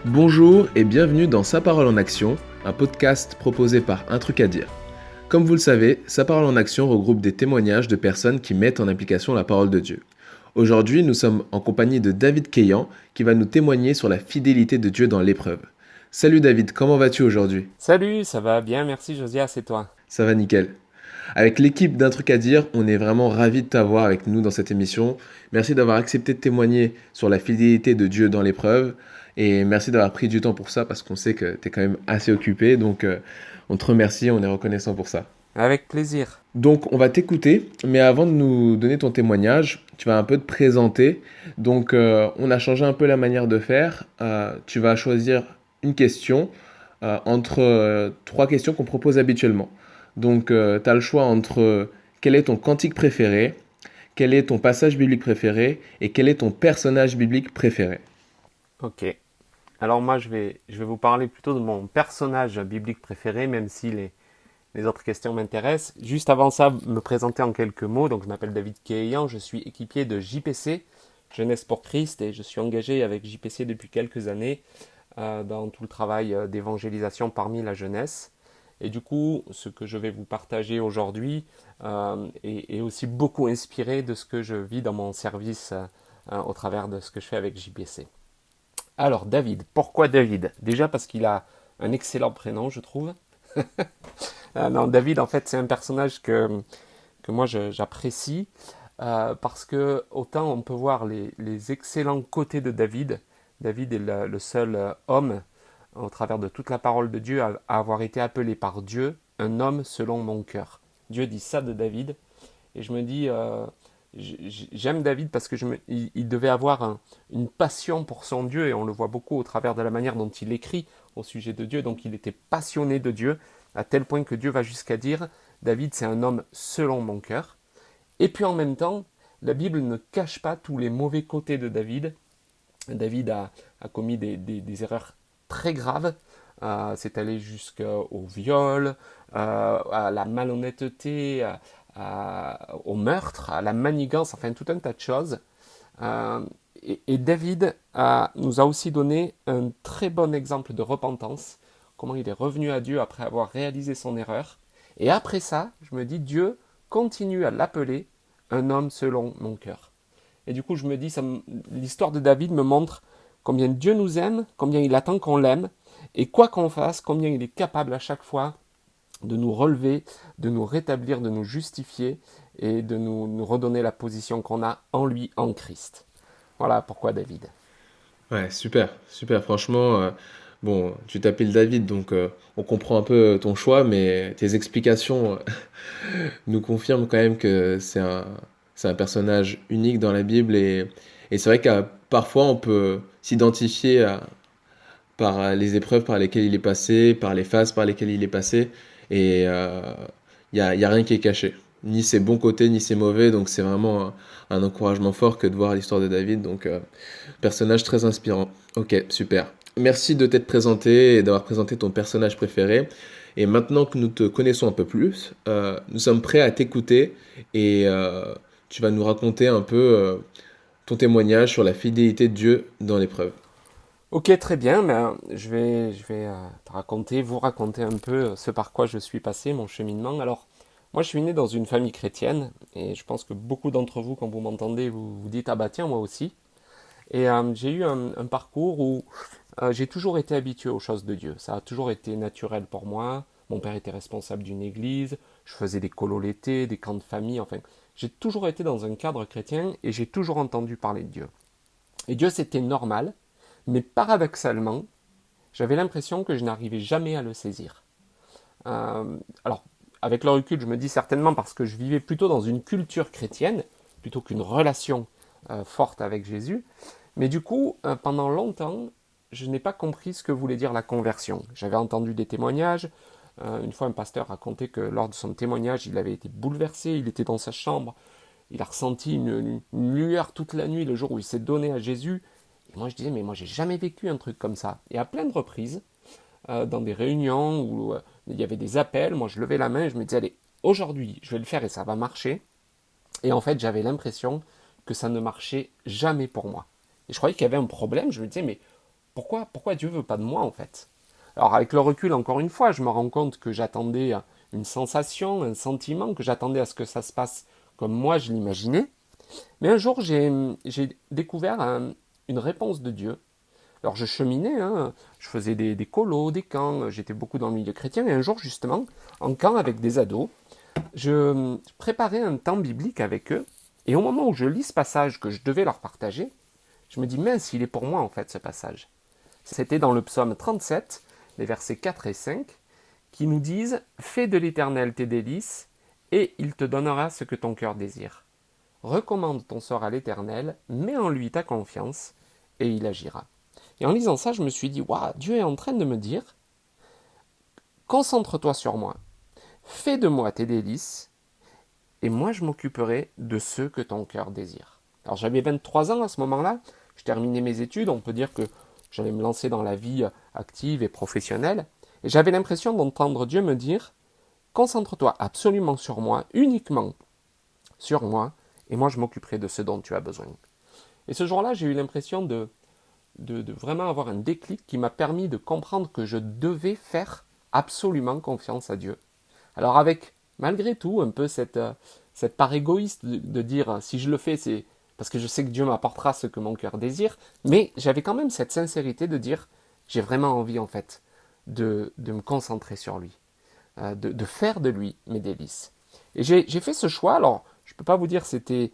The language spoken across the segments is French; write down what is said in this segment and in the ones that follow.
Bonjour et bienvenue dans Sa parole en action, un podcast proposé par Un truc à dire. Comme vous le savez, Sa parole en action regroupe des témoignages de personnes qui mettent en application la parole de Dieu. Aujourd'hui, nous sommes en compagnie de David Keyan qui va nous témoigner sur la fidélité de Dieu dans l'épreuve. Salut David, comment vas-tu aujourd'hui? Salut, ça va bien, merci Josias, c'est toi. Ça va nickel. Avec l'équipe d'Un truc à dire, on est vraiment ravis de t'avoir avec nous dans cette émission. Merci d'avoir accepté de témoigner sur la fidélité de Dieu dans l'épreuve. Et merci d'avoir pris du temps pour ça parce qu'on sait que tu es quand même assez occupé. Donc on te remercie, on est reconnaissant pour ça. Avec plaisir. Donc on va t'écouter, mais avant de nous donner ton témoignage, tu vas un peu te présenter. Donc on a changé un peu la manière de faire. Tu vas choisir une question entre trois questions qu'on propose habituellement. Donc tu as le choix entre quel est ton cantique préféré, quel est ton passage biblique préféré et quel est ton personnage biblique préféré. Ok. Alors moi, je vais vous parler plutôt de mon personnage biblique préféré, même si les autres questions m'intéressent. Juste avant ça, me présenter en quelques mots. Donc je m'appelle David Keyan, je suis équipier de JPC, Jeunesse pour Christ, et je suis engagé avec JPC depuis quelques années dans tout le travail d'évangélisation parmi la jeunesse. Et du coup, ce que je vais vous partager aujourd'hui est aussi beaucoup inspiré de ce que je vis dans mon service au travers de ce que je fais avec JPC. Alors, David, pourquoi David? Déjà parce qu'il a un excellent prénom, je trouve. Non, David, en fait, c'est un personnage que moi j'apprécie parce que autant on peut voir les excellents côtés de David. David est le seul homme au travers de toute la parole de Dieu à avoir été appelé par Dieu un homme selon mon cœur. Dieu dit ça de David et je me dis j'aime David parce que il devait avoir une passion pour son Dieu et on le voit beaucoup au travers de la manière dont il écrit au sujet de Dieu. Donc il était passionné de Dieu à tel point que Dieu va jusqu'à dire David c'est un homme selon mon cœur. Et puis en même temps, la Bible ne cache pas tous les mauvais côtés de David. David a commis des erreurs très graves. C'est allé jusqu'au viol, à la malhonnêteté, au meurtre, à la manigance, enfin tout un tas de choses. Euh, et David nous a aussi donné un très bon exemple de repentance, comment il est revenu à Dieu après avoir réalisé son erreur. Et après ça, je me dis, Dieu continue à l'appeler un homme selon mon cœur. Et du coup, je me dis, l'histoire de David me montre combien Dieu nous aime, combien il attend qu'on l'aime, et quoi qu'on fasse, combien il est capable à chaque fois de nous relever, de nous rétablir, de nous justifier, et de nous redonner la position qu'on a en lui, en Christ. Voilà pourquoi David. Ouais, super, super. Franchement, bon, tu t'appelles David, donc on comprend un peu ton choix, mais tes explications nous confirment quand même que c'est un personnage unique dans la Bible et c'est vrai que parfois on peut s'identifier par les épreuves par lesquelles il est passé, par les phases par lesquelles il est passé, et y a rien qui est caché. Ni ses bons côtés, ni ses mauvais, donc c'est vraiment un encouragement fort que de voir l'histoire de David, donc personnage très inspirant. Ok, super. Merci de t'être présenté et d'avoir présenté ton personnage préféré. Et maintenant que nous te connaissons un peu plus, nous sommes prêts à t'écouter et tu vas nous raconter un peu ton témoignage sur la fidélité de Dieu dans l'épreuve. Ok, très bien, ben, je vais vous raconter un peu ce par quoi je suis passé, mon cheminement. Alors, moi je suis né dans une famille chrétienne, et je pense que beaucoup d'entre vous, quand vous m'entendez, vous vous dites, ah bah tiens, moi aussi. Et j'ai eu un parcours où j'ai toujours été habitué aux choses de Dieu. Ça a toujours été naturel pour moi. Mon père était responsable d'une église, je faisais des colos l'été, des camps de famille, enfin, j'ai toujours été dans un cadre chrétien et j'ai toujours entendu parler de Dieu. Et Dieu, c'était normal, mais paradoxalement, j'avais l'impression que je n'arrivais jamais à le saisir. Alors, avec le recul, je me dis certainement parce que je vivais plutôt dans une culture chrétienne, plutôt qu'une relation forte avec Jésus. Mais du coup, pendant longtemps, je n'ai pas compris ce que voulait dire la conversion. J'avais entendu des témoignages. Une fois, un pasteur racontait que lors de son témoignage, il avait été bouleversé. Il était dans sa chambre. Il a ressenti une lueur toute la nuit le jour où il s'est donné à Jésus. Et moi, je disais, mais moi, j'ai jamais vécu un truc comme ça. Et à plein de reprises, dans des réunions où il y avait des appels, moi, je levais la main et je me disais, allez, aujourd'hui, je vais le faire et ça va marcher. Et en fait, j'avais l'impression que ça ne marchait jamais pour moi. Et je croyais qu'il y avait un problème. Je me disais, mais pourquoi Dieu veut pas de moi en fait? Alors avec le recul, encore une fois, je me rends compte que j'attendais une sensation, un sentiment, que j'attendais à ce que ça se passe comme moi je l'imaginais. Mais un jour, j'ai découvert une réponse de Dieu. Alors je cheminais, hein, je faisais des colos, des camps, j'étais beaucoup dans le milieu chrétien, et un jour justement, en camp avec des ados, je préparais un temps biblique avec eux, et au moment où je lis ce passage que je devais leur partager, je me dis, mince, il est pour moi en fait ce passage. C'était dans le psaume 37, les versets 4 et 5, qui nous disent: Fais de l'Éternel tes délices, et il te donnera ce que ton cœur désire. Recommande ton sort à l'Éternel, mets en lui ta confiance, et il agira. Et en lisant ça, je me suis dit, waouh, Dieu est en train de me dire, concentre-toi sur moi, fais de moi tes délices, et moi je m'occuperai de ceux que ton cœur désire. Alors j'avais 23 ans à ce moment-là, je terminais mes études, on peut dire que j'allais me lancer dans la vie active et professionnelle, et j'avais l'impression d'entendre Dieu me dire, concentre-toi absolument sur moi, uniquement sur moi, et moi je m'occuperai de ce dont tu as besoin. Et ce jour-là, j'ai eu l'impression de vraiment avoir un déclic qui m'a permis de comprendre que je devais faire absolument confiance à Dieu. Alors avec, malgré tout, un peu cette part égoïste de dire, si je le fais, c'est parce que je sais que Dieu m'apportera ce que mon cœur désire, mais j'avais quand même cette sincérité de dire, j'ai vraiment envie en fait de me concentrer sur lui, de faire de lui mes délices. Et j'ai fait ce choix, alors je ne peux pas vous dire c'était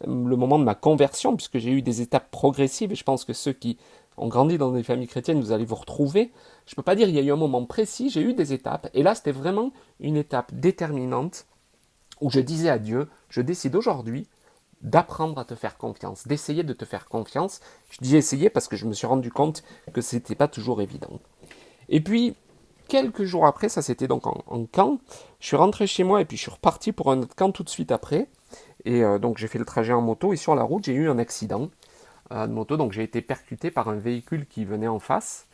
le moment de ma conversion, puisque j'ai eu des étapes progressives, et je pense que ceux qui ont grandi dans des familles chrétiennes, vous allez vous retrouver. Je ne peux pas dire qu'il y a eu un moment précis, j'ai eu des étapes, et là c'était vraiment une étape déterminante, où je disais à Dieu, je décide aujourd'hui d'apprendre à te faire confiance, d'essayer de te faire confiance. Je dis essayer parce que je me suis rendu compte que ce n'était pas toujours évident. Et puis, quelques jours après, ça c'était donc en camp, je suis rentré chez moi et puis je suis reparti pour un autre camp tout de suite après. Et donc j'ai fait le trajet en moto et sur la route j'ai eu un accident de moto, donc j'ai été percuté par un véhicule qui venait en face.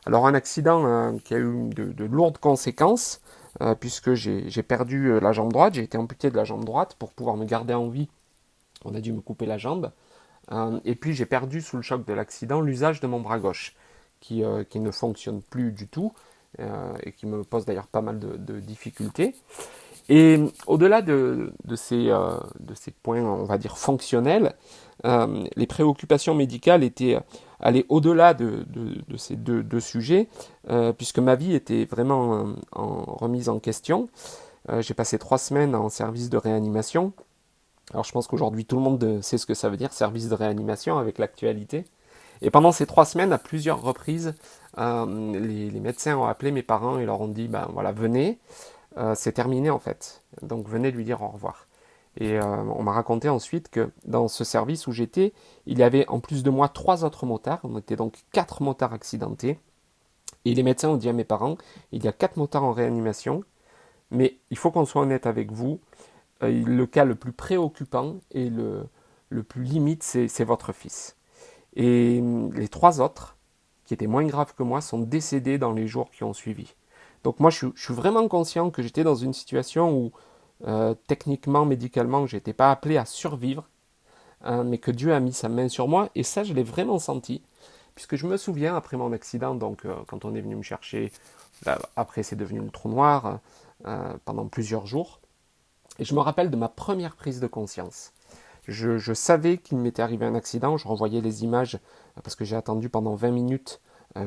Alors un accident qui a eu de lourdes conséquences puisque j'ai perdu la jambe droite, j'ai été amputé de la jambe droite pour pouvoir me garder en vie. On a dû me couper la jambe. Et puis j'ai perdu sous le choc de l'accident l'usage de mon bras gauche qui ne fonctionne plus du tout et qui me pose d'ailleurs pas mal de difficultés. Et au-delà de ces points, on va dire, fonctionnels, les préoccupations médicales étaient allées au-delà de ces deux sujets, puisque ma vie était vraiment en remise en question. J'ai passé 3 semaines en service de réanimation. Alors je pense qu'aujourd'hui tout le monde sait ce que ça veut dire, service de réanimation, avec l'actualité. Et pendant ces 3 semaines, à plusieurs reprises, les médecins ont appelé mes parents et leur ont dit, ben voilà, venez. C'est terminé en fait. Donc venez lui dire au revoir. Et on m'a raconté ensuite que dans ce service où j'étais, il y avait en plus de moi 3 autres motards. On était donc 4 motards accidentés. Et les médecins ont dit à mes parents, il y a 4 motards en réanimation, mais il faut qu'on soit honnête avec vous. Le cas le plus préoccupant et le plus limite, c'est votre fils. Et les 3 autres, qui étaient moins graves que moi, sont décédés dans les jours qui ont suivi. Donc moi, je suis vraiment conscient que j'étais dans une situation où, techniquement, médicalement, je n'étais pas appelé à survivre, hein, mais que Dieu a mis sa main sur moi, et ça, je l'ai vraiment senti, puisque je me souviens, après mon accident, donc quand on est venu me chercher, là, après c'est devenu le trou noir, pendant plusieurs jours, et je me rappelle de ma première prise de conscience. Je savais qu'il m'était arrivé un accident, je revoyais les images, parce que j'ai attendu pendant 20 minutes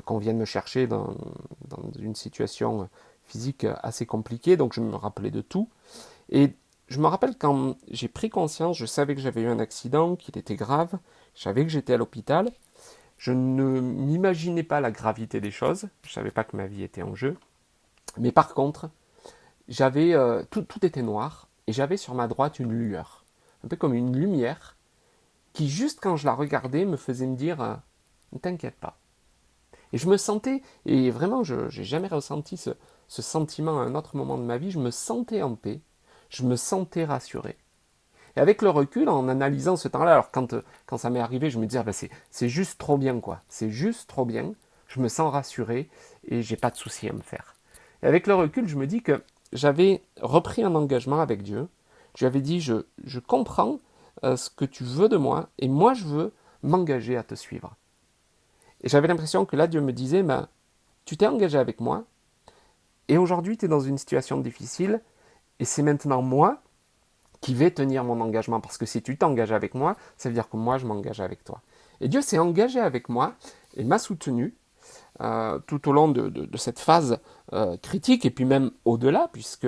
qu'on vienne me chercher dans une situation physique assez compliquée, donc je me rappelais de tout. Et je me rappelle quand j'ai pris conscience, je savais que j'avais eu un accident, qu'il était grave, je savais que j'étais à l'hôpital, je ne m'imaginais pas la gravité des choses, je ne savais pas que ma vie était en jeu, mais par contre, j'avais tout était noir, et j'avais sur ma droite une lueur, un peu comme une lumière, qui juste quand je la regardais me faisait me dire ne t'inquiète pas. Et je me sentais, et vraiment je n'ai jamais ressenti ce sentiment à un autre moment de ma vie, je me sentais en paix, je me sentais rassuré. Et avec le recul, en analysant ce temps-là, alors quand ça m'est arrivé, je me disais, ah ben c'est juste trop bien quoi, c'est juste trop bien, je me sens rassuré et j'ai pas de soucis à me faire. Et avec le recul, je me dis que j'avais repris un engagement avec Dieu, je lui avais dit, je comprends ce que tu veux de moi, et moi je veux m'engager à te suivre. Et j'avais l'impression que là, Dieu me disait, ben, tu t'es engagé avec moi, et aujourd'hui, tu es dans une situation difficile, et c'est maintenant moi qui vais tenir mon engagement. Parce que si tu t'engages avec moi, ça veut dire que moi, je m'engage avec toi. Et Dieu s'est engagé avec moi et m'a soutenu tout au long de cette phase critique, et puis même au-delà, puisque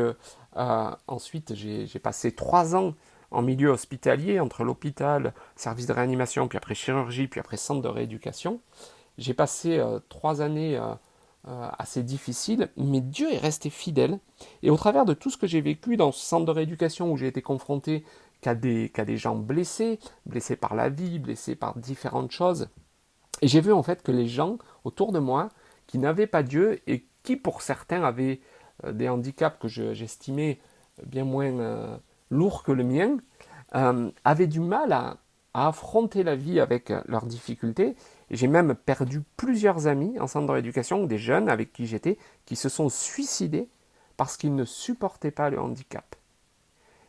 ensuite j'ai passé 3 ans en milieu hospitalier, entre l'hôpital, service de réanimation, puis après chirurgie, puis après centre de rééducation. J'ai passé 3 années assez difficiles, mais Dieu est resté fidèle. Et au travers de tout ce que j'ai vécu dans ce centre de rééducation où j'ai été confronté qu'à des gens blessés, blessés par la vie, blessés par différentes choses, et j'ai vu en fait que les gens autour de moi qui n'avaient pas Dieu et qui pour certains avaient des handicaps que j'estimais bien moins lourds que le mien, avaient du mal à affronter la vie avec leurs difficultés. Et j'ai même perdu plusieurs amis en centre de rééducation, des jeunes avec qui j'étais, qui se sont suicidés parce qu'ils ne supportaient pas le handicap.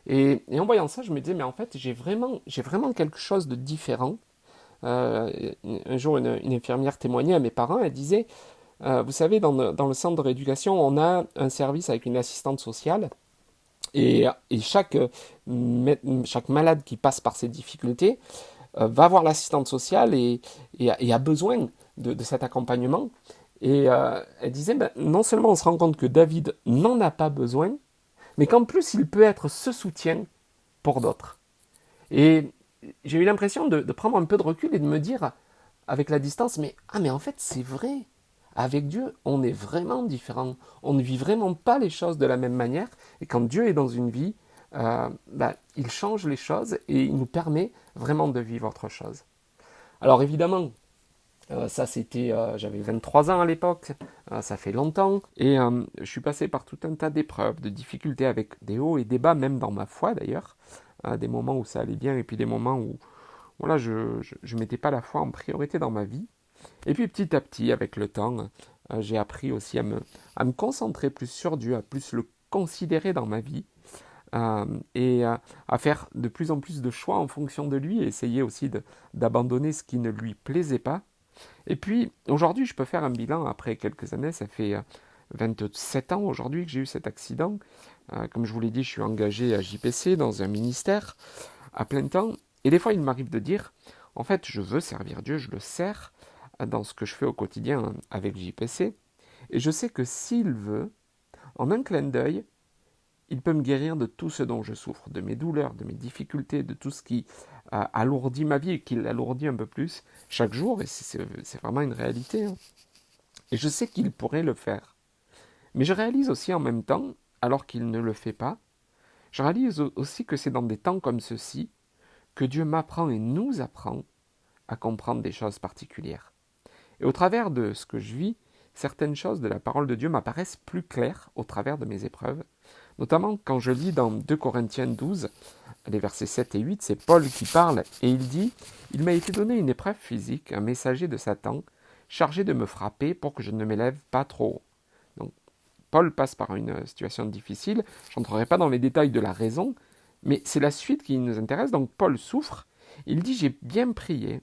Et en voyant ça, je me disais, mais en fait, j'ai vraiment quelque chose de différent. Un jour, une infirmière témoignait à mes parents, elle disait, vous savez, dans le centre de rééducation, on a un service avec une assistante sociale, et chaque malade qui passe par ces difficultés va voir l'assistante sociale et a besoin de cet accompagnement. Et elle disait, ben, non seulement on se rend compte que David n'en a pas besoin, mais qu'en plus il peut être ce soutien pour d'autres. Et j'ai eu l'impression de prendre un peu de recul et de me dire, avec la distance, mais en fait c'est vrai. Avec Dieu, on est vraiment différent. On ne vit vraiment pas les choses de la même manière. Et quand Dieu est dans une vie, il change les choses et il nous permet vraiment de vivre autre chose. Alors évidemment, ça c'était, j'avais 23 ans à l'époque, ça fait longtemps, et je suis passé par tout un tas d'épreuves, de difficultés avec des hauts et des bas, même dans ma foi d'ailleurs, des moments où ça allait bien et puis des moments où voilà, je ne mettais pas la foi en priorité dans ma vie. Et puis petit à petit, avec le temps, j'ai appris aussi à me concentrer plus sur Dieu, à plus le considérer dans ma vie, et à faire de plus en plus de choix en fonction de lui, et essayer aussi d'abandonner ce qui ne lui plaisait pas. Et puis aujourd'hui, je peux faire un bilan après quelques années, ça fait 27 ans aujourd'hui que j'ai eu cet accident. Comme je vous l'ai dit, je suis engagé à JPC dans un ministère à plein temps. Et des fois, il m'arrive de dire, en fait, je veux servir Dieu, je le sers dans ce que je fais au quotidien avec JPC. Et je sais que s'il veut, en un clin d'œil, il peut me guérir de tout ce dont je souffre, de mes douleurs, de mes difficultés, de tout ce qui alourdit ma vie et qui l'alourdit un peu plus chaque jour. Et c'est vraiment une réalité, hein. Et je sais qu'il pourrait le faire. Mais je réalise aussi en même temps, alors qu'il ne le fait pas, je réalise aussi que c'est dans des temps comme ceux-ci que Dieu m'apprend et nous apprend à comprendre des choses particulières. Et au travers de ce que je vis, certaines choses de la parole de Dieu m'apparaissent plus claires au travers de mes épreuves, notamment quand je lis dans 2 Corinthiens 12, les versets 7 et 8, c'est Paul qui parle, et il dit « Il m'a été donné une épreuve physique, un messager de Satan, chargé de me frapper pour que je ne m'élève pas trop haut. » Donc Paul passe par une situation difficile, je n'entrerai pas dans les détails de la raison, mais c'est la suite qui nous intéresse. Donc Paul souffre, il dit « J'ai bien prié,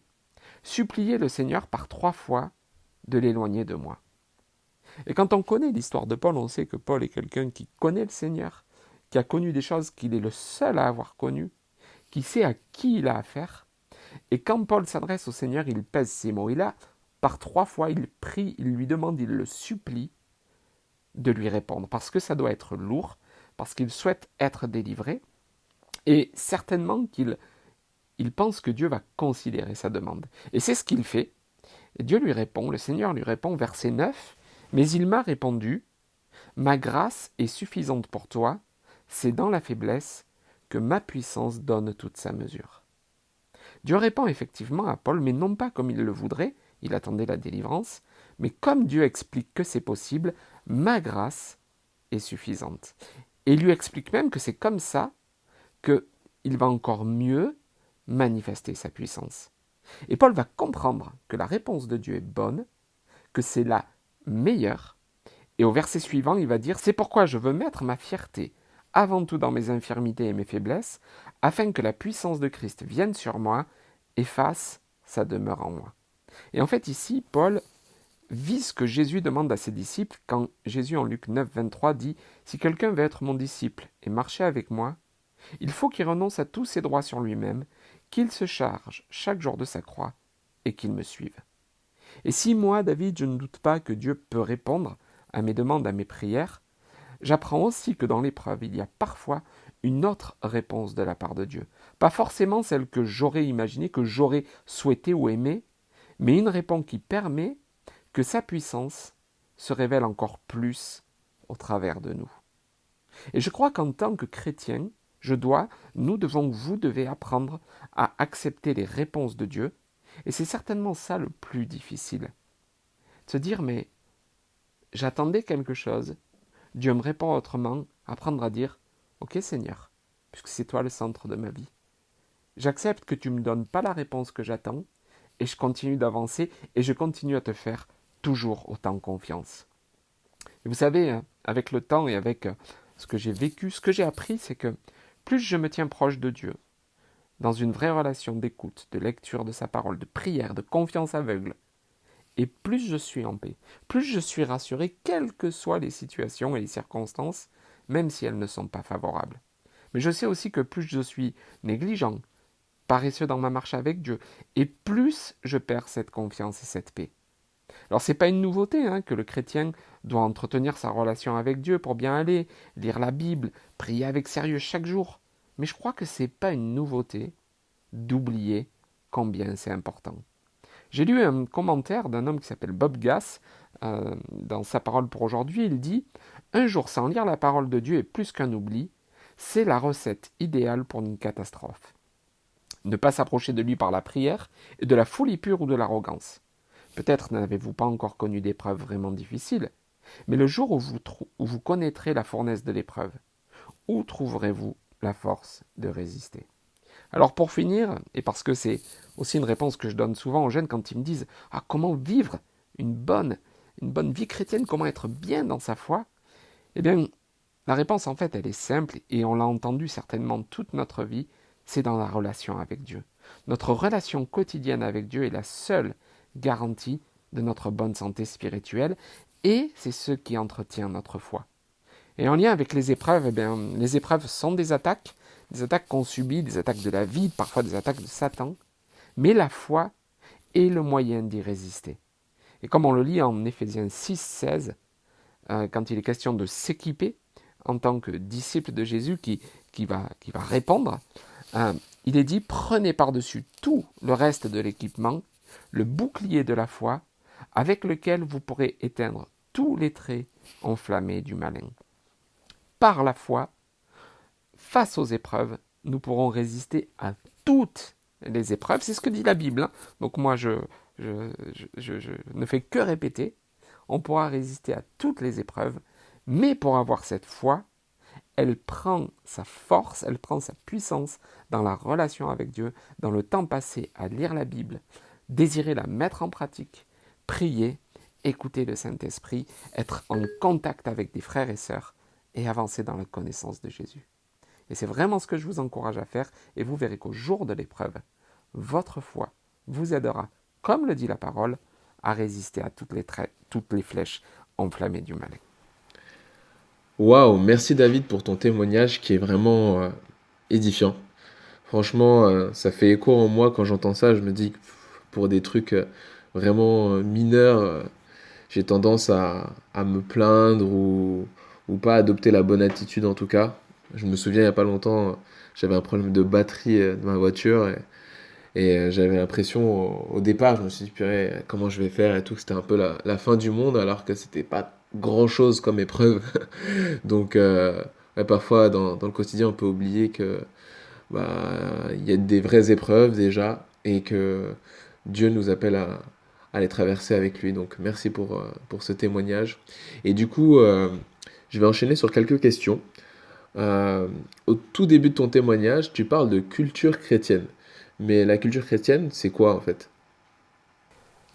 supplié le Seigneur par 3 fois de l'éloigner de moi. » Et quand on connaît l'histoire de Paul, on sait que Paul est quelqu'un qui connaît le Seigneur, qui a connu des choses qu'il est le seul à avoir connues, qui sait à qui il a affaire. Et quand Paul s'adresse au Seigneur, il pèse ses mots. Par 3 fois, il prie, il lui demande, il le supplie de lui répondre, parce que ça doit être lourd, parce qu'il souhaite être délivré, et certainement qu'il pense que Dieu va considérer sa demande. Et c'est ce qu'il fait. Et Dieu lui répond, le Seigneur lui répond, verset 9, « Mais il m'a répondu, ma grâce est suffisante pour toi, c'est dans la faiblesse que ma puissance donne toute sa mesure. » Dieu répond effectivement à Paul, mais non pas comme il le voudrait, il attendait la délivrance, mais comme Dieu explique que c'est possible, ma grâce est suffisante. Et il lui explique même que c'est comme ça qu'il va encore mieux manifester sa puissance. Et Paul va comprendre que la réponse de Dieu est bonne, que c'est la meilleure. Et au verset suivant, il va dire « C'est pourquoi je veux mettre ma fierté avant tout dans mes infirmités et mes faiblesses, afin que la puissance de Christ vienne sur moi et fasse sa demeure en moi. » Et en fait ici, Paul vit ce que Jésus demande à ses disciples quand Jésus en Luc 9, 23 dit « Si quelqu'un veut être mon disciple et marcher avec moi, il faut qu'il renonce à tous ses droits sur lui-même, qu'il se charge chaque jour de sa croix et qu'il me suive. » Et si moi, David, je ne doute pas que Dieu peut répondre à mes demandes, à mes prières, j'apprends aussi que dans l'épreuve, il y a parfois une autre réponse de la part de Dieu. Pas forcément celle que j'aurais imaginée, que j'aurais souhaité ou aimée, mais une réponse qui permet que sa puissance se révèle encore plus au travers de nous. Et je crois qu'en tant que chrétien, nous devons, vous devez apprendre à accepter les réponses de Dieu. Et c'est certainement ça le plus difficile. De se dire, mais j'attendais quelque chose, Dieu me répond autrement, apprendre à dire, ok Seigneur, puisque c'est toi le centre de ma vie. J'accepte que tu ne me donnes pas la réponse que j'attends, et je continue d'avancer, et je continue à te faire toujours autant confiance. Et vous savez, avec le temps et avec ce que j'ai vécu, ce que j'ai appris, c'est que plus je me tiens proche de Dieu, dans une vraie relation d'écoute, de lecture de sa parole, de prière, de confiance aveugle, et plus je suis en paix, plus je suis rassuré, quelles que soient les situations et les circonstances, même si elles ne sont pas favorables. Mais je sais aussi que plus je suis négligent, paresseux dans ma marche avec Dieu, et plus je perds cette confiance et cette paix. Alors c'est pas une nouveauté que le chrétien doit entretenir sa relation avec Dieu pour bien aller, lire la Bible, prier avec sérieux chaque jour. Mais je crois que c'est pas une nouveauté d'oublier combien c'est important. J'ai lu un commentaire d'un homme qui s'appelle Bob Gass, dans sa parole pour aujourd'hui, il dit « Un jour sans lire la parole de Dieu est plus qu'un oubli, c'est la recette idéale pour une catastrophe. Ne pas s'approcher de lui par la prière est de la folie pure ou de l'arrogance. Peut-être n'avez-vous pas encore connu d'épreuves vraiment difficiles, mais le jour où vous connaîtrez la fournaise de l'épreuve, où trouverez-vous la force de résister ?» Alors pour finir, et parce que c'est aussi une réponse que je donne souvent aux jeunes quand ils me disent « Ah, comment vivre une bonne vie chrétienne, comment être bien dans sa foi ?» Eh bien, la réponse en fait, elle est simple, et on l'a entendu certainement toute notre vie, c'est dans la relation avec Dieu. Notre relation quotidienne avec Dieu est la seule garantie de notre bonne santé spirituelle, et c'est ce qui entretient notre foi. Et en lien avec les épreuves, eh bien, les épreuves sont des attaques qu'on subit, des attaques de la vie, parfois des attaques de Satan, mais la foi est le moyen d'y résister. Et comme on le lit en Éphésiens 6, 16, quand il est question de s'équiper en tant que disciple de Jésus qui va répondre, il est dit « Prenez par-dessus tout le reste de l'équipement, le bouclier de la foi, avec lequel vous pourrez éteindre tous les traits enflammés du malin. » Par la foi, face aux épreuves, nous pourrons résister à toutes les épreuves. C'est ce que dit la Bible. Donc moi, je ne fais que répéter. On pourra résister à toutes les épreuves, mais pour avoir cette foi, elle prend sa force, elle prend sa puissance dans la relation avec Dieu, dans le temps passé à lire la Bible, désirer la mettre en pratique, prier, écouter le Saint-Esprit, être en contact avec des frères et sœurs et avancer dans la connaissance de Jésus. Et c'est vraiment ce que je vous encourage à faire, et vous verrez qu'au jour de l'épreuve, votre foi vous aidera, comme le dit la parole, à résister à toutes les flèches enflammées du malin. Waouh, merci David pour ton témoignage qui est vraiment édifiant. Franchement, ça fait écho en moi quand j'entends ça. Je me dis que pour des trucs vraiment mineurs, j'ai tendance à me plaindre ou pas adopter la bonne attitude en tout cas. Je me souviens il n'y a pas longtemps, j'avais un problème de batterie de ma voiture et j'avais l'impression au départ, je me suis dit purée, comment je vais faire et tout, que c'était un peu la fin du monde alors que c'était pas grand chose comme épreuve. Donc ouais, parfois dans le quotidien on peut oublier que bah, il y a des vraies épreuves déjà et que Dieu nous appelle à les traverser avec lui. Donc merci pour ce témoignage. Et du coup, je vais enchaîner sur quelques questions. Au tout début de ton témoignage, tu parles de culture chrétienne. Mais la culture chrétienne, c'est quoi en fait?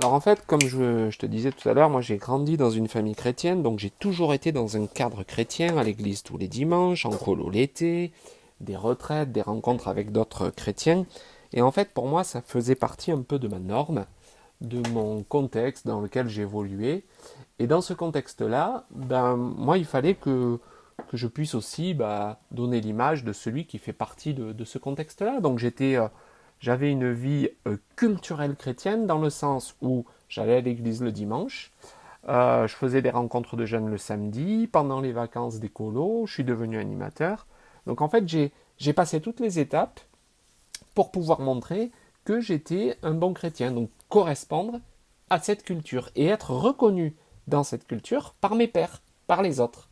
Alors en fait, comme je te disais tout à l'heure, moi j'ai grandi dans une famille chrétienne, donc j'ai toujours été dans un cadre chrétien, à l'église tous les dimanches, en colo l'été, des retraites, des rencontres avec d'autres chrétiens. Et en fait, pour moi, ça faisait partie un peu de ma norme. de mon contexte dans lequel j'évoluais. Et dans ce contexte-là, ben, moi, il fallait que je puisse aussi donner l'image de celui qui fait partie de ce contexte-là. Donc j'avais une vie culturelle chrétienne dans le sens où j'allais à l'église le dimanche, je faisais des rencontres de jeunes le samedi, pendant les vacances d'écolo, je suis devenu animateur. Donc en fait, j'ai passé toutes les étapes pour pouvoir montrer que j'étais un bon chrétien, donc correspondre à cette culture et être reconnu dans cette culture par mes pairs, par les autres.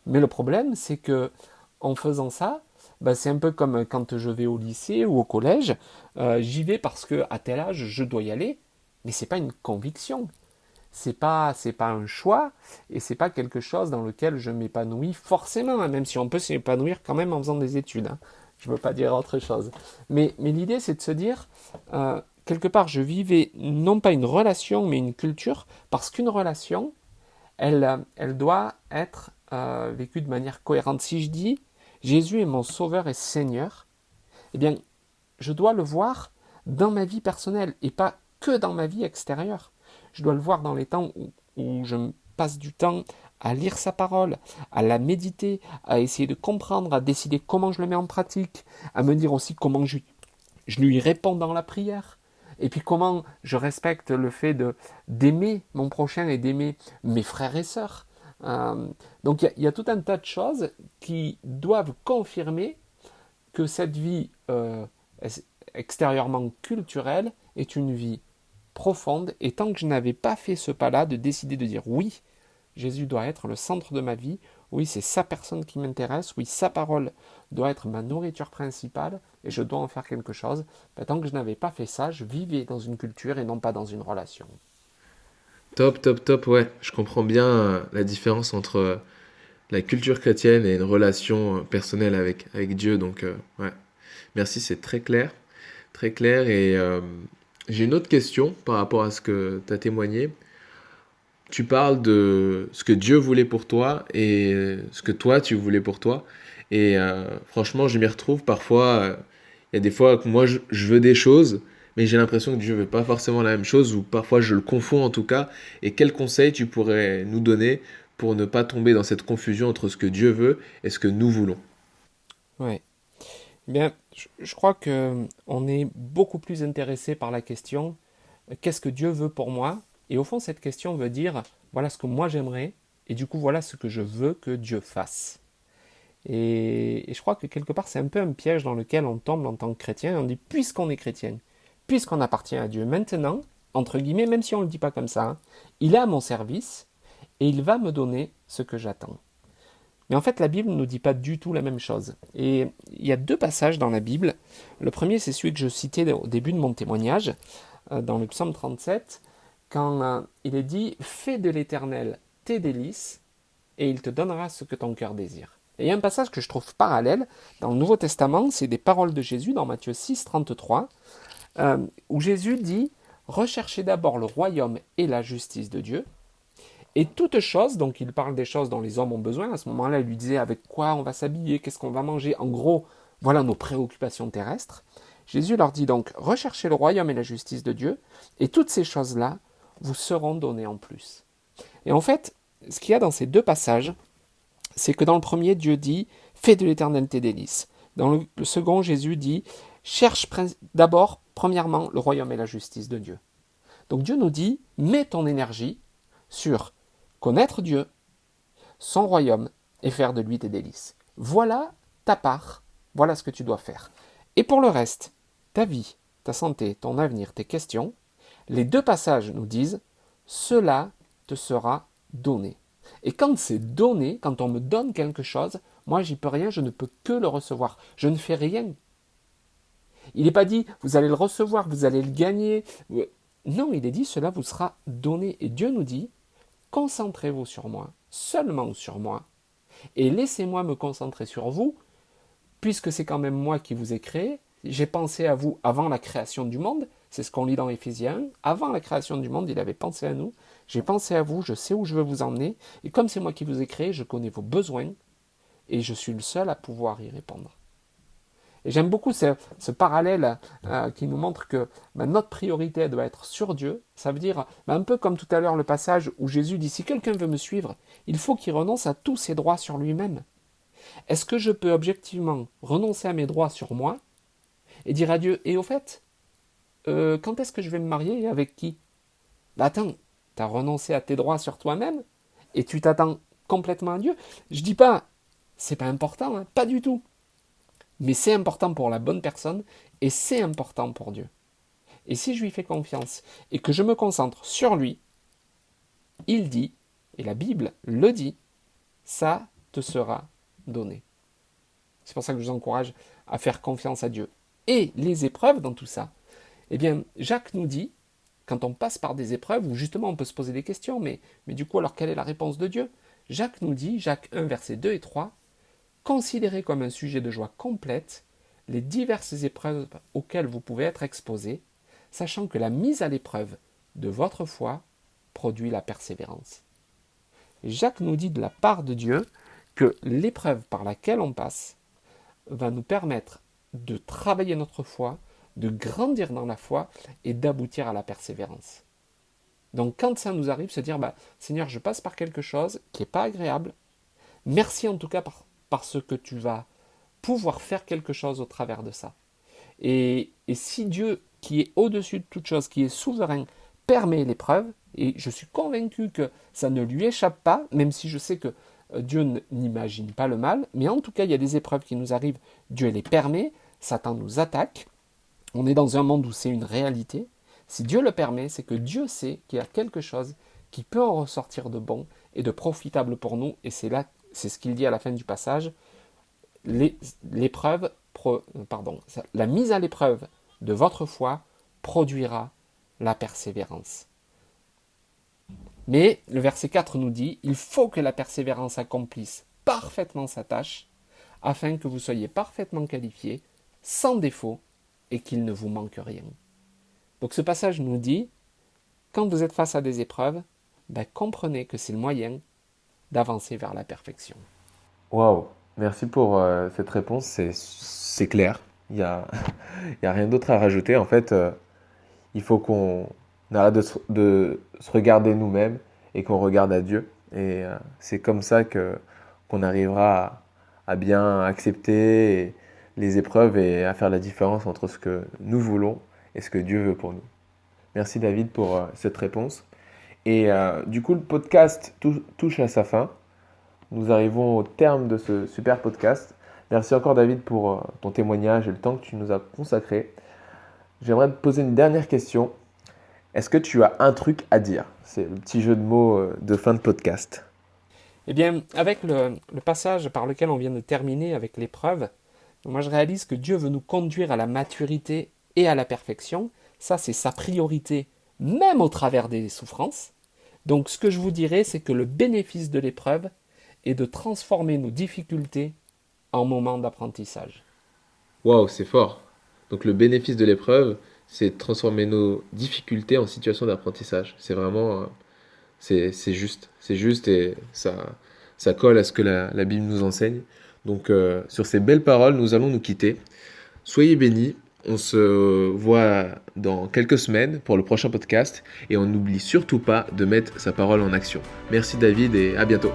Mais le problème, c'est que en faisant ça, c'est un peu comme quand je vais au lycée ou au collège, j'y vais parce que à tel âge je dois y aller, mais c'est pas une conviction, c'est pas un choix et c'est pas quelque chose dans lequel je m'épanouis forcément, hein, même si on peut s'épanouir quand même en faisant des études. Hein. Je ne veux pas dire autre chose. Mais l'idée, c'est de se dire, quelque part, je vivais non pas une relation, mais une culture, parce qu'une relation, elle doit être vécue de manière cohérente. Si je dis Jésus est mon sauveur et Seigneur, eh bien, je dois le voir dans ma vie personnelle et pas que dans ma vie extérieure. Je dois le voir dans les temps où je passe du temps à lire sa parole, à la méditer, à essayer de comprendre, à décider comment je le mets en pratique, à me dire aussi comment je lui réponds dans la prière. Et puis comment je respecte le fait d'aimer mon prochain et d'aimer mes frères et sœurs. Donc il y a tout un tas de choses qui doivent confirmer que cette vie extérieurement culturelle est une vie profonde. Et tant que je n'avais pas fait ce pas-là, de décider de dire oui, Jésus doit être le centre de ma vie, oui, c'est sa personne qui m'intéresse, oui, sa parole doit être ma nourriture principale et je dois en faire quelque chose, tant que je n'avais pas fait ça, je vivais dans une culture et non pas dans une relation. Top, top, top, ouais. Je comprends bien la différence entre la culture chrétienne et une relation personnelle avec Dieu. Donc, ouais. Merci, c'est très clair. Très clair. Et j'ai une autre question par rapport à ce que tu as témoigné. Tu parles de ce que Dieu voulait pour toi et ce que toi tu voulais pour toi. Et franchement, je m'y retrouve parfois. Il y a des fois que moi je veux des choses, mais j'ai l'impression que Dieu veut pas forcément la même chose, ou parfois je le confonds en tout cas. Et quel conseil tu pourrais nous donner pour ne pas tomber dans cette confusion entre ce que Dieu veut et ce que nous voulons? Ouais. Bien, je crois que on est beaucoup plus intéressé par la question qu'est-ce que Dieu veut pour moi? Et au fond, cette question veut dire voilà ce que moi j'aimerais, et du coup, voilà ce que je veux que Dieu fasse. Et je crois que quelque part, c'est un peu un piège dans lequel on tombe en tant que chrétien. On dit, puisqu'on est chrétien, puisqu'on appartient à Dieu, maintenant, entre guillemets, même si on ne le dit pas comme ça, hein, il est à mon service et il va me donner ce que j'attends. Mais en fait, la Bible ne nous dit pas du tout la même chose. Et il y a deux passages dans la Bible. Le premier, c'est celui que je citais au début de mon témoignage, dans le psaume 37, quand il est dit « Fais de l'Éternel tes délices, et il te donnera ce que ton cœur désire ». Et il y a un passage que je trouve parallèle dans le Nouveau Testament, c'est des paroles de Jésus dans Matthieu 6, 33, où Jésus dit « Recherchez d'abord le royaume et la justice de Dieu, et toute chose, donc il parle des choses dont les hommes ont besoin, à ce moment-là il lui disait avec quoi on va s'habiller, qu'est-ce qu'on va manger, en gros, voilà nos préoccupations terrestres. Jésus leur dit donc, recherchez le royaume et la justice de Dieu, et toutes ces choses-là vous seront données en plus. Et en fait, ce qu'il y a dans ces deux passages, c'est que dans le premier, Dieu dit, fais de l'Éternel tes délices. Dans le second, Jésus dit, cherche d'abord, premièrement, le royaume et la justice de Dieu. Donc Dieu nous dit, mets ton énergie sur connaître Dieu, son royaume, et faire de lui tes délices. Voilà ta part, voilà ce que tu dois faire. Et pour le reste, ta vie, ta santé, ton avenir, tes questions, les deux passages nous disent, cela te sera donné. Et quand c'est donné, quand on me donne quelque chose, moi j'y peux rien, je ne peux que le recevoir. Je ne fais rien. Il n'est pas dit, vous allez le recevoir, vous allez le gagner. Non, il est dit, cela vous sera donné. Et Dieu nous dit, concentrez-vous sur moi, seulement sur moi, et laissez-moi me concentrer sur vous, puisque c'est quand même moi qui vous ai créé. J'ai pensé à vous avant la création du monde, c'est ce qu'on lit dans Éphésiens 1. Avant la création du monde, il avait pensé à nous. J'ai pensé à vous, je sais où je veux vous emmener, et comme c'est moi qui vous ai créé, je connais vos besoins, et je suis le seul à pouvoir y répondre. Et j'aime beaucoup ce parallèle qui nous montre que notre priorité doit être sur Dieu. Ça veut dire, un peu comme tout à l'heure le passage où Jésus dit, si quelqu'un veut me suivre, il faut qu'il renonce à tous ses droits sur lui-même. Est-ce que je peux objectivement renoncer à mes droits sur moi et dire à Dieu, et au fait, quand est-ce que je vais me marier et avec qui? Attends, tu as renoncé à tes droits sur toi-même et tu t'attends complètement à Dieu. Je dis pas, c'est pas important, hein, pas du tout. Mais c'est important pour la bonne personne et c'est important pour Dieu. Et si je lui fais confiance et que je me concentre sur lui, il dit, et la Bible le dit, ça te sera donné. C'est pour ça que je vous encourage à faire confiance à Dieu. Et les épreuves dans tout ça, eh bien, Jacques nous dit, quand on passe par des épreuves où justement on peut se poser des questions, mais du coup, alors quelle est la réponse de Dieu? Jacques nous dit, Jacques 1, versets 2 et 3, considérez comme un sujet de joie complète les diverses épreuves auxquelles vous pouvez être exposés, sachant que la mise à l'épreuve de votre foi produit la persévérance. Et Jacques nous dit de la part de Dieu que l'épreuve par laquelle on passe va nous permettre de travailler notre foi, de grandir dans la foi et d'aboutir à la persévérance. Donc quand ça nous arrive, se dire, Seigneur, je passe par quelque chose qui n'est pas agréable, merci en tout cas parce que tu vas pouvoir faire quelque chose au travers de ça. Et si Dieu, qui est au-dessus de toute chose, qui est souverain, permet l'épreuve, et je suis convaincu que ça ne lui échappe pas, même si je sais que Dieu n'imagine pas le mal, mais en tout cas, il y a des épreuves qui nous arrivent, Dieu les permet, Satan nous attaque, on est dans un monde où c'est une réalité. Si Dieu le permet, c'est que Dieu sait qu'il y a quelque chose qui peut en ressortir de bon et de profitable pour nous, et c'est ce qu'il dit à la fin du passage, la mise à l'épreuve de votre foi produira la persévérance. Mais le verset 4 nous dit, il faut que la persévérance accomplisse parfaitement sa tâche, afin que vous soyez parfaitement qualifiés, sans défaut, et qu'il ne vous manque rien. Donc ce passage nous dit, quand vous êtes face à des épreuves, comprenez que c'est le moyen d'avancer vers la perfection. Waouh, merci pour cette réponse, c'est clair. Il y a, il y a rien d'autre à rajouter. En fait, il faut qu'on arrête de se regarder nous-mêmes et qu'on regarde à Dieu. Et c'est comme ça qu'on arrivera à bien accepter les épreuves et à faire la différence entre ce que nous voulons et ce que Dieu veut pour nous. Merci David pour cette réponse. Et du coup, le podcast touche à sa fin. Nous arrivons au terme de ce super podcast. Merci encore David pour ton témoignage et le temps que tu nous as consacré. J'aimerais te poser une dernière question. Est-ce que tu as un truc à dire? C'est le petit jeu de mots de fin de podcast. Eh bien, avec le passage par lequel on vient de terminer avec l'épreuve, moi je réalise que Dieu veut nous conduire à la maturité et à la perfection. Ça, c'est sa priorité, même au travers des souffrances. Donc ce que je vous dirais, c'est que le bénéfice de l'épreuve est de transformer nos difficultés en moments d'apprentissage. Waouh, c'est fort. Donc le bénéfice de l'épreuve, c'est de transformer nos difficultés en situation d'apprentissage. C'est vraiment, c'est juste. C'est juste et ça colle à ce que la Bible nous enseigne. Donc sur ces belles paroles, nous allons nous quitter. Soyez bénis. On se voit dans quelques semaines pour le prochain podcast et on n'oublie surtout pas de mettre sa parole en action. Merci David et à bientôt.